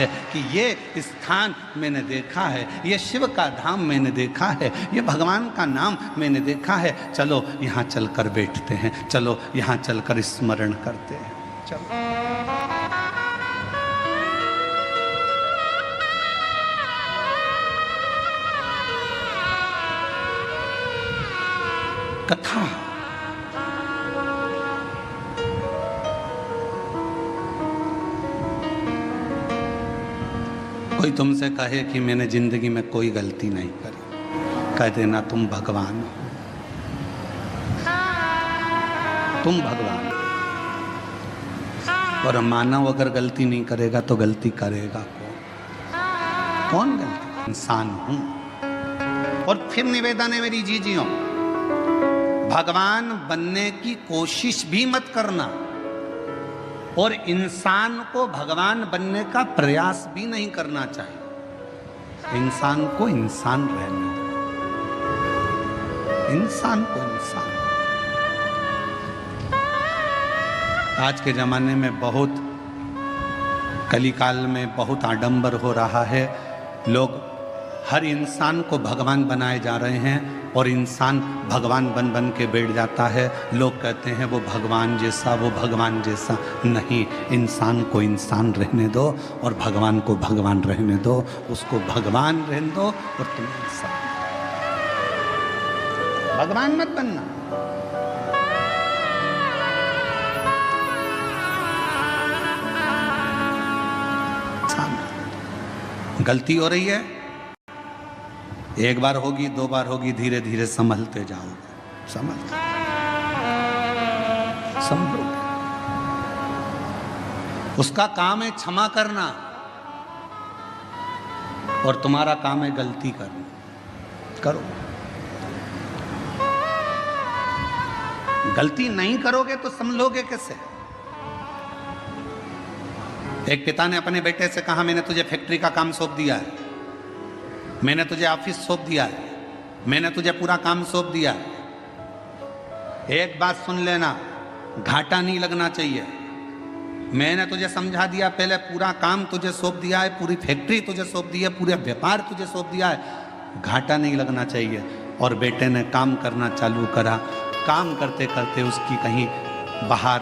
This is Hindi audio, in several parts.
है कि ये स्थान मैंने देखा है, ये शिव का धाम मैंने देखा है, ये भगवान का नाम मैंने देखा है, चलो यहाँ चलकर बैठते हैं, चलो यहाँ चलकर स्मरण करते हैं। चलो कथा कोई तुमसे कहे कि मैंने जिंदगी में कोई गलती नहीं करी, कह देना तुम भगवान हो, तुम भगवान। और मानव अगर गलती नहीं करेगा तो गलती करेगा कौन? गलती इंसान हूं। और फिर निवेदन है मेरी जीजियों, भगवान बनने की कोशिश भी मत करना और इंसान को भगवान बनने का प्रयास भी नहीं करना चाहिए। इंसान को इंसान रहने दो, इंसान को इंसान। आज के जमाने में बहुत, कलिकाल में बहुत आडंबर हो रहा है। लोग हर इंसान को भगवान बनाए जा रहे हैं और इंसान भगवान बन बन के बैठ जाता है। लोग कहते हैं वो भगवान जैसा, वो भगवान जैसा। नहीं, इंसान को इंसान रहने दो और भगवान को भगवान रहने दो। उसको भगवान रहने दो और तुम इंसान, भगवान मत बनना। गलती हो रही है, एक बार होगी, दो बार होगी, धीरे धीरे संभलते जाओगे, संभलोगे। उसका काम है क्षमा करना और तुम्हारा काम है गलती करना। करो, गलती नहीं करोगे तो संभलोगे कैसे? एक पिता ने अपने बेटे से कहा, मैंने तुझे फैक्ट्री का काम सौंप दिया है, मैंने तुझे ऑफिस सौंप दिया है, मैंने तुझे पूरा काम सौंप दिया है। एक बात सुन लेना, घाटा नहीं लगना चाहिए। मैंने तुझे समझा दिया, पहले पूरा काम तुझे सौंप दिया है, पूरी फैक्ट्री तुझे सौंप दी है, पूरा व्यापार तुझे सौंप दिया है, घाटा नहीं लगना चाहिए। और बेटे ने काम करना चालू करा। काम करते करते उसकी कहीं बाहर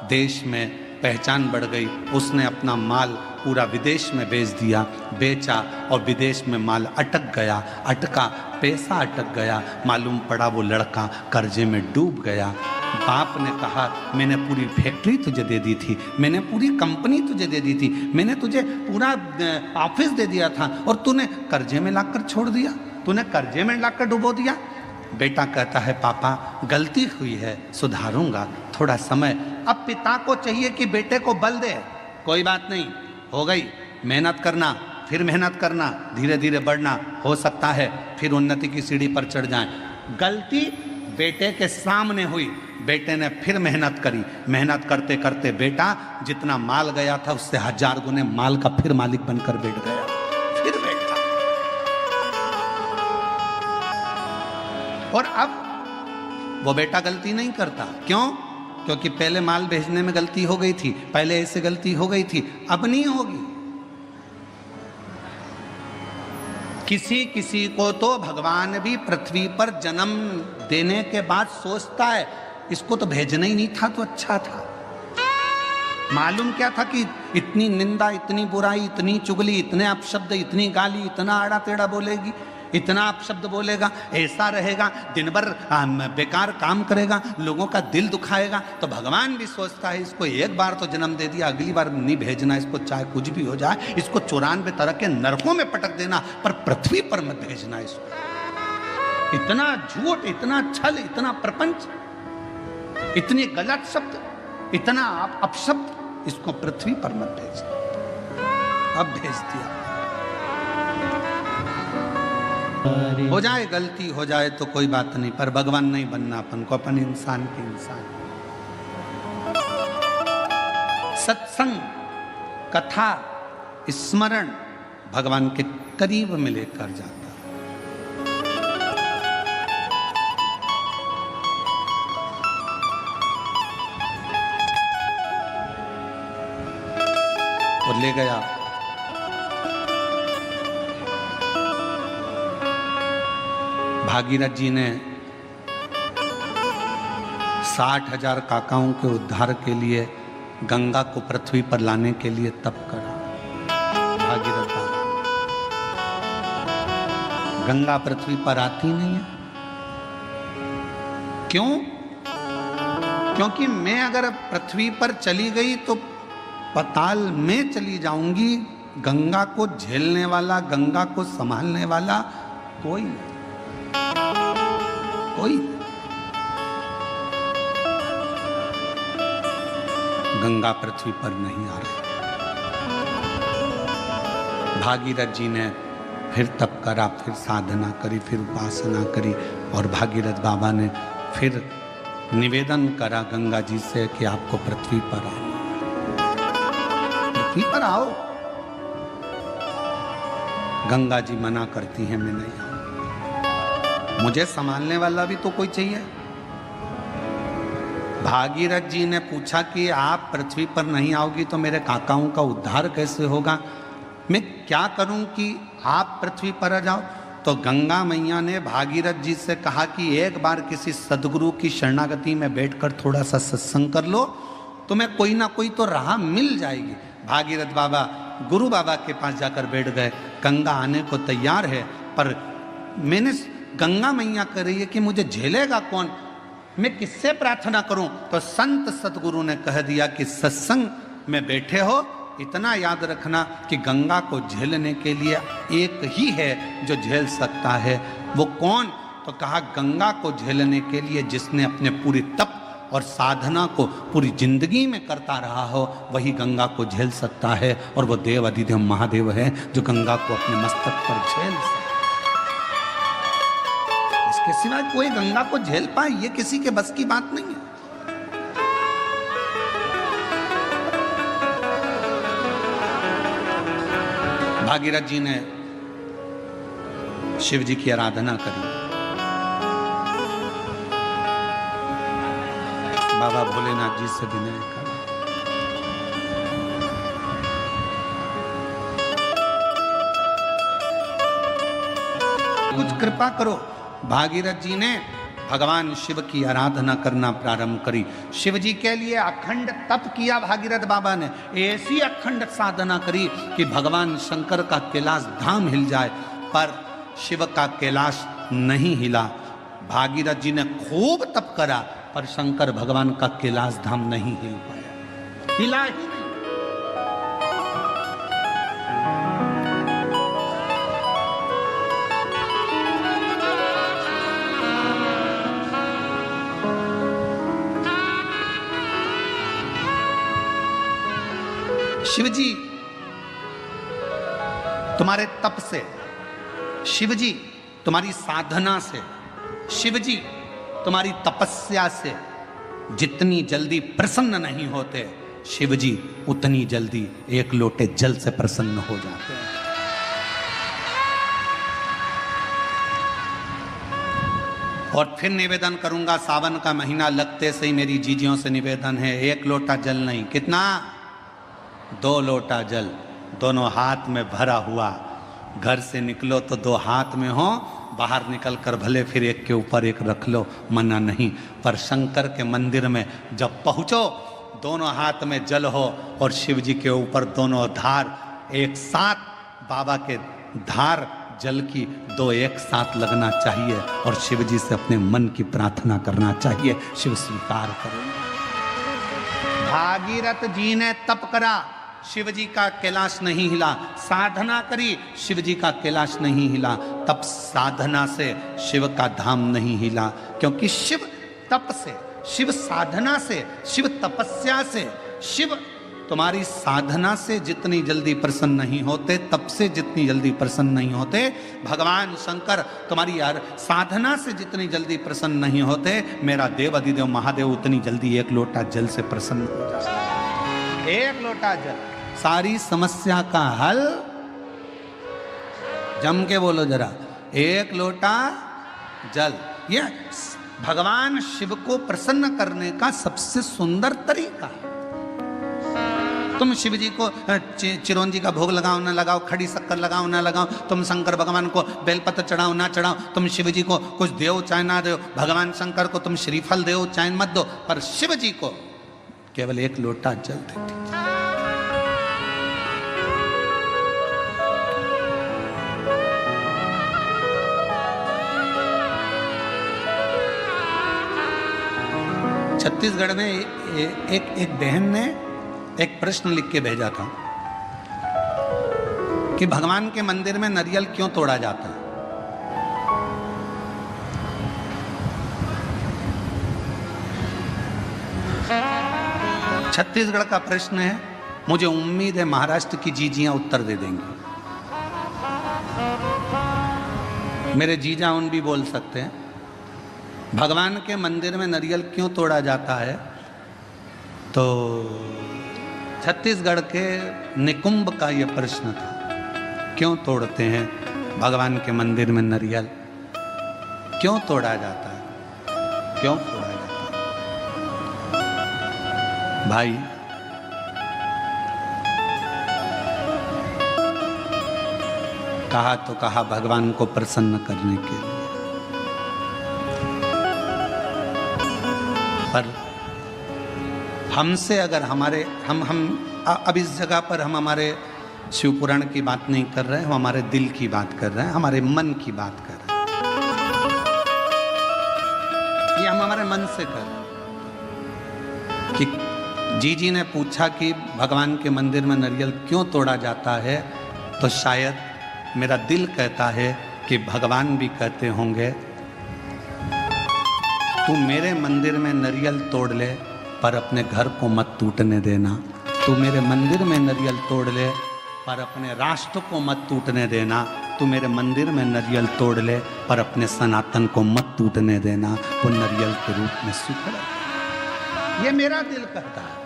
देश में पहचान बढ़ गई। उसने अपना माल पूरा विदेश में बेच दिया, बेचा और विदेश में माल अटक गया, अटका, पैसा अटक गया। मालूम पड़ा वो लड़का कर्जे में डूब गया। बाप ने कहा, मैंने पूरी फैक्ट्री तुझे दे दी थी, मैंने पूरी कंपनी तुझे दे दी थी, मैंने तुझे पूरा ऑफिस दे दिया था और तूने कर्जे में लाकर छोड़ दिया, तूने कर्जे में लाकर डुबो दिया। बेटा कहता है, पापा गलती हुई है, सुधारूंगा, थोड़ा समय। अब पिता को चाहिए कि बेटे को बल दे, कोई बात नहीं, हो गई, मेहनत करना, फिर मेहनत करना, धीरे धीरे बढ़ना, हो सकता है फिर उन्नति की सीढ़ी पर चढ़ जाए। गलती बेटे के सामने हुई, बेटे ने फिर मेहनत करी। मेहनत करते करते बेटा जितना माल गया था उससे 1000 गुने माल का फिर मालिक बनकर बैठ गया, फिर बैठा। और अब वो बेटा गलती नहीं करता। क्यों? क्योंकि पहले माल भेजने में गलती हो गई थी, पहले ऐसे गलती हो गई थी, अब नहीं होगी। किसी किसी को तो भगवान भी पृथ्वी पर जन्म देने के बाद सोचता है, इसको तो भेजना ही नहीं था तो अच्छा था। मालूम क्या था कि इतनी निंदा, इतनी बुराई, इतनी चुगली, इतने अपशब्द, इतनी गाली, इतना आड़ा टेढ़ा बोलेगी, इतना अपशब्द बोलेगा, ऐसा रहेगा, दिन भर बेकार काम करेगा, लोगों का दिल दुखाएगा। तो भगवान भी सोचता है, इसको एक बार तो जन्म दे दिया, अगली बार नहीं भेजना इसको, चाहे कुछ भी हो जाए, इसको 94 तरह के नरकों में पटक देना, पर पृथ्वी पर मत भेजना इसको। इतना झूठ, इतना छल, इतना प्रपंच, इतने गलत शब्द, इतना अपशब्द, इसको पृथ्वी पर मत भेजना। अब भेज दिया। हो जाए गलती, हो जाए तो कोई बात नहीं, पर भगवान नहीं बनना अपन को, अपन इंसान के इंसान। सत्संग, कथा, स्मरण भगवान के करीब में लेकर जाता है। और ले गया भागीरथ जी ने 60,000 काकाओं के उद्धार के लिए गंगा को पृथ्वी पर लाने के लिए तप करा। भागीरथ बाबा, गंगा पृथ्वी पर आती नहीं है। क्यों? क्योंकि मैं अगर पृथ्वी पर चली गई तो पाताल में चली जाऊंगी। गंगा को झेलने वाला, गंगा को संभालने वाला कोई कोई गंगा पृथ्वी पर नहीं आ रही। भागीरथ जी ने फिर तप करा, फिर साधना करी, फिर उपासना करी और भागीरथ बाबा ने फिर निवेदन करा गंगा जी से कि आपको पृथ्वी पर आओ, पृथ्वी पर आओ। गंगा जी मना करती हैं, मैं नहीं आऊं, मुझे संभालने वाला भी तो कोई चाहिए। भागीरथ जी ने पूछा कि आप पृथ्वी पर नहीं आओगी तो मेरे काकाओं का उद्धार कैसे होगा? मैं क्या करूं कि आप पृथ्वी पर आ जाओ? तो गंगा मैया ने भागीरथ जी से कहा कि एक बार किसी सदगुरु की शरणागति में बैठकर थोड़ा सा सत्संग कर लो, तुम्हें कोई ना कोई तो राह मिल जाएगी। भागीरथ बाबा गुरु बाबा के पास जाकर बैठ गए। गंगा आने को तैयार है, पर मैंने गंगा मैया कह रही है कि मुझे झेलेगा कौन, मैं किससे प्रार्थना करूं? तो संत सतगुरु ने कह दिया कि सत्संग में बैठे हो, इतना याद रखना कि गंगा को झेलने के लिए एक ही है जो झेल सकता है। वो कौन? तो कहा गंगा को झेलने के लिए जिसने अपने पूरी तप और साधना को पूरी जिंदगी में करता रहा हो, वही गंगा को झेल सकता है। और वो देव अधिदेव महादेव है जो गंगा को अपने मस्तक पर झेल सकता है। इसके सिवाय कोई गंगा को झेल पाए ये किसी के बस की बात नहीं है। भागीरथ जी ने शिव जी की आराधना करी। बाबा भोलेनाथ जी से विनय करा। कुछ कृपा करो। भागीरथ जी ने भगवान शिव की आराधना करना प्रारंभ करी। शिव जी के लिए अखंड तप किया भागीरथ बाबा ने। ऐसी अखंड साधना करी कि भगवान शंकर का कैलाश धाम हिल जाए, पर शिव का कैलाश नहीं हिला। भागीरथ जी ने खूब तप करा, पर शंकर भगवान का कैलाश धाम नहीं हिल पाया, हिला ही नहीं। शिवजी तुम्हारे तप से, शिवजी तुम्हारी साधना से, शिवजी तुम्हारी तपस्या से जितनी जल्दी प्रसन्न नहीं होते, शिवजी उतनी जल्दी एक लोटे जल से प्रसन्न हो जाते हैं। और फिर निवेदन करूंगा, सावन का महीना लगते से ही मेरी जीजियों से निवेदन है, एक लोटा जल नहीं, कितना? 2 लोटा जल, दोनों हाथ में भरा हुआ। घर से निकलो तो 2 हाथ में हो, बाहर निकल कर भले फिर एक के ऊपर एक रख लो, मना नहीं। पर शंकर के मंदिर में जब पहुँचो, दोनों हाथ में जल हो और शिव जी के ऊपर दोनों धार एक साथ, बाबा के धार जल की 2 एक साथ लगना चाहिए और शिव जी से अपने मन की प्रार्थना करना चाहिए। शिव स्वीकार करो। भागीरथ जी ने तप करा, शिव जी का कैलाश नहीं हिला। साधना करी, शिव जी का कैलाश नहीं हिला। तप साधना से शिव का धाम नहीं हिला, क्योंकि शिव तप से, शिव साधना से, शिव तपस्या से, शिव तुम्हारी साधना से जितनी जल्दी प्रसन्न नहीं होते, तप से जितनी जल्दी प्रसन्न नहीं होते, भगवान शंकर तुम्हारी साधना से जितनी जल्दी प्रसन्न नहीं होते, मेरा देव अधिदेव महादेव उतनी जल्दी एक लोटा जल से प्रसन्न हो जाता है। एक लोटा जल, सारी समस्या का हल। जम के बोलो जरा, एक लोटा जल। ये भगवान शिव को प्रसन्न करने का सबसे सुंदर तरीका है। तुम शिव जी को चिरौंजी का भोग लगाओ ना लगाओ, खड़ी शक्कर लगाओ ना लगाओ, तुम शंकर भगवान को बेलपत्र चढ़ाओ ना चढ़ाओ, तुम शिव जी को कुछ दो चाहे ना दो, भगवान शंकर को तुम श्रीफल दो चाहे मत दो, पर शिव जी को केवल एक लोटा जल दे दीजिए। छत्तीसगढ़ में एक बहन ने एक प्रश्न लिख के भेजा था कि भगवान के मंदिर में नारियल क्यों तोड़ा जाता है। छत्तीसगढ़ का प्रश्न है, मुझे उम्मीद है महाराष्ट्र की जीजियां उत्तर दे देंगी। मेरे जीजा उन भी बोल सकते हैं। भगवान के मंदिर में नारियल क्यों तोड़ा जाता है, तो छत्तीसगढ़ के निकुंभ का यह प्रश्न था, क्यों तोड़ते हैं भगवान के मंदिर में नारियल, क्यों तोड़ा जाता है, क्यों तोड़ा जाता है। भाई कहा तो कहा भगवान को प्रसन्न करने के लिए, पर हमसे अगर हमारे हम अब इस जगह पर हम हमारे शिव पुराण की बात नहीं कर रहे हैं, हम हमारे दिल की बात कर रहे हैं, हमारे मन की बात कर रहे हैं। ये हम हमारे मन से कर रहे हैं कि जी ने पूछा कि भगवान के मंदिर में नारियल क्यों तोड़ा जाता है, तो शायद मेरा दिल कहता है कि भगवान भी कहते होंगे तू मेरे मंदिर में नारियल तोड़ ले पर अपने घर को मत टूटने देना, तू मेरे मंदिर में नारियल तोड़ ले पर अपने राष्ट्र को मत टूटने देना, तू मेरे मंदिर में नारियल तोड़ ले पर अपने सनातन को मत टूटने देना, वो नारियल के रूप में स्वीकार। ये मेरा दिल कहता है।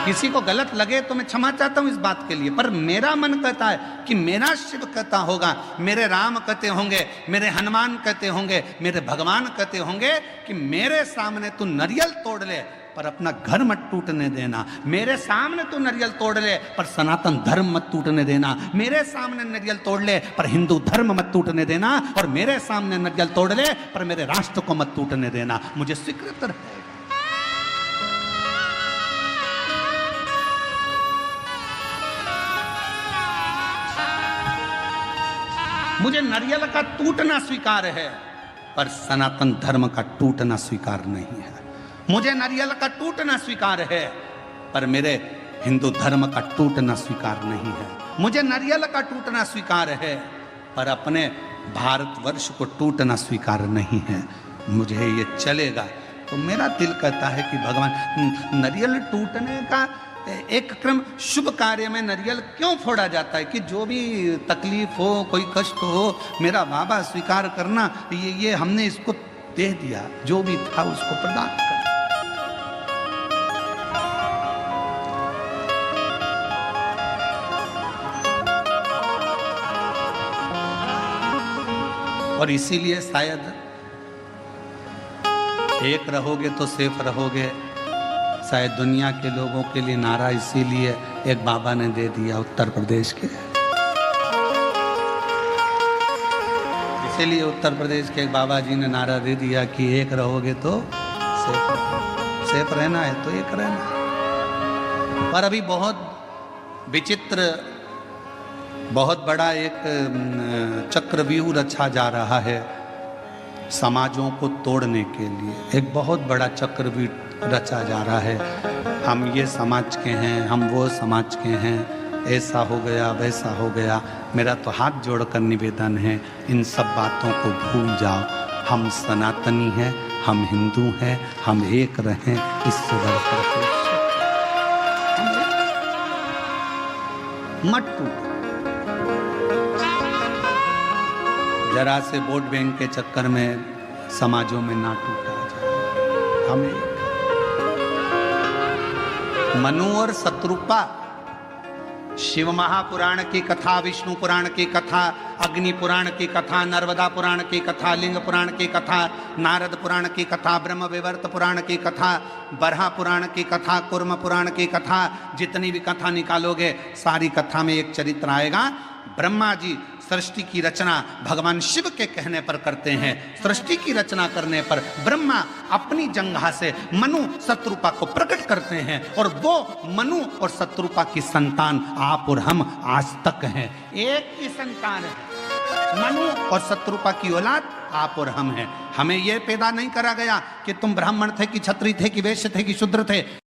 किसी को गलत लगे तो मैं क्षमा चाहता हूं इस बात के लिए, पर मेरा मन कहता है कि मेरा शिव कहता होगा, मेरे राम कहते होंगे, मेरे हनुमान कहते होंगे, मेरे भगवान कहते होंगे कि मेरे सामने तू नारियल तोड़ ले पर अपना घर मत टूटने देना, मेरे सामने तू नारियल तोड़ ले पर सनातन धर्म मत टूटने देना, मेरे सामने नारियल तोड़ ले पर हिंदू धर्म मत टूटने देना, और मेरे सामने नारियल तोड़ ले पर मेरे राष्ट्र को मत टूटने देना। मुझे स्वीकृत रहे। मुझे नारियल का टूटना स्वीकार है पर सनातन धर्म का टूटना स्वीकार नहीं है। मुझे नारियल का टूटना स्वीकार है पर मेरे हिंदू धर्म का टूटना स्वीकार नहीं है। मुझे नारियल का टूटना स्वीकार है पर अपने भारतवर्ष को टूटना स्वीकार नहीं है। मुझे ये चलेगा। तो मेरा दिल कहता है कि भगवान, नारियल टूटने का एक क्रम, शुभ कार्य में नारियल क्यों फोड़ा जाता है कि जो भी तकलीफ हो, कोई कष्ट हो, मेरा बाबा स्वीकार करना, ये हमने इसको दे दिया, जो भी था उसको प्रदान कर। और इसीलिए शायद एक रहोगे तो सेफ रहोगे, शायद दुनिया के लोगों के लिए नारा इसीलिए एक बाबा ने दे दिया उत्तर प्रदेश के। इसीलिए उत्तर प्रदेश के एक बाबा जी ने नारा दे दिया कि एक रहोगे तो सेफ रहना है तो एक रहना। पर अभी बहुत विचित्र, बहुत बड़ा एक चक्रव्यूह रचा जा रहा है समाजों को तोड़ने के लिए। एक बहुत बड़ा चक्रव्यूह रचा जा रहा है। हम ये समाज के हैं, हम वो समाज के हैं, ऐसा हो गया वैसा हो गया। मेरा तो हाथ जोड़कर निवेदन है, इन सब बातों को भूल जाओ। हम सनातनी हैं, हम हिंदू हैं, हम एक रहें, इससे बढ़कर मत टूटो। जरा से वोट बैंक के चक्कर में समाजों में ना टूटा जाए। हम मनु और शत्रुपा शिव महापुराण की कथा, विष्णु पुराण की कथा, अग्नि पुराण की कथा, नर्मदा पुराण की कथा, लिंग पुराण की कथा, नारद पुराण की कथा, ब्रह्म विवर्त पुराण की कथा, बरहा पुराण की कथा, कुर्म पुराण की कथा, जितनी भी कथा निकालोगे सारी कथा में एक चरित्र आएगा। ब्रह्मा जी सृष्टि की रचना भगवान शिव के कहने पर करते हैं। सृष्टि की रचना करने पर ब्रह्मा अपनी जंघा से मनु शत्रुपा को प्रकट करते हैं और वो मनु और शत्रुपा की संतान आप और हम आज तक हैं। एक ही संतान है, मनु और शत्रुपा की औलाद आप और हम हैं। हमें यह पैदा नहीं करा गया कि तुम ब्राह्मण थे कि क्षत्रिय थे कि वैश्य थे कि शूद्र थे।